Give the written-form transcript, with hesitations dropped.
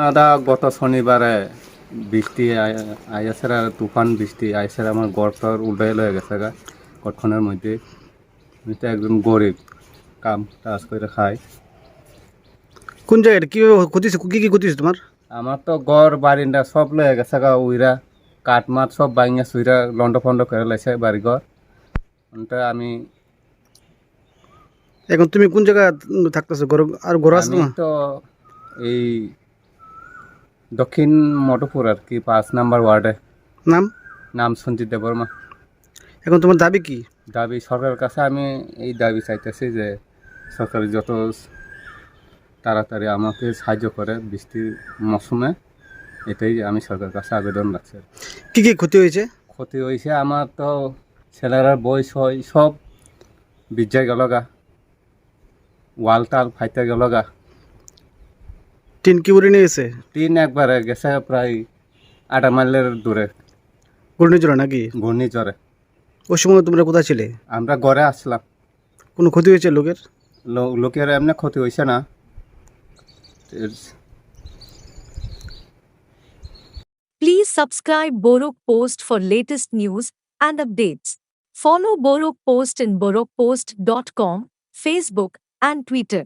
দাদা গত শনিবারে বৃষ্টি আইসের আর তুফান বৃষ্টি আইসের আমার গড়টর উল্টাই লয়ে গেছে গা গড়খানের মধ্যে। আমি তো একজন গরিব, কাম কাজ করে খাই। কোন জায়গায় কীভাবে ক্ষতি কি কি ক্ষতি হয়েছে তোমার? আমার তো গড় বারিন্দা সব লয়ে গেছে গা, উইরা কাঠ মাঠ সব বাইঙ্গা সুইরা লন্ড ফন্ড করে লাইছে বাড়ি ঘর। আমি এখন তুমি কোন জায়গায় থাকতেছো? আর ঘর আছে আমি তোমার? তো এই দক্ষিণ মধুপুর আর কি 5 নম্বর ওয়ার্ডে। নাম? নাম সঞ্জিত দেববর্মা। এখন তোমার দাবি কি? দাবি সরকারের কাছে আমি এই দাবি চাইতেছি যে সরকার যত তাড়াতাড়ি আমাকে সাহায্য করে বৃষ্টির মৌসুমে, এটাই আমি সরকারের কাছে আবেদন রাখছি। কি কি ক্ষতি হয়েছে? ক্ষতি হয়েছে আমার তো ছেলেরার বই সই সব ভিজে গেল গা, ওয়াল টাল ফাইতে গেল গা। টিন কি উড়ে নিয়ে গেছে? টিন একবারে গেছে প্রায় 8 মাইলের দূরে ঘূর্ণিঝড়ে নাকি? ঘূর্ণিঝড়ে। ওই সময় তোমরা কোথায় ছিলে? আমরা ঘরে আসলাম। কোনো ক্ষতি হয়েছে লোকের? লোকের এমনি ক্ষতি হয়েছে না। Please subscribe Borok Post for latest news and updates. Follow Borok Post in borokpost.com, Facebook and Twitter.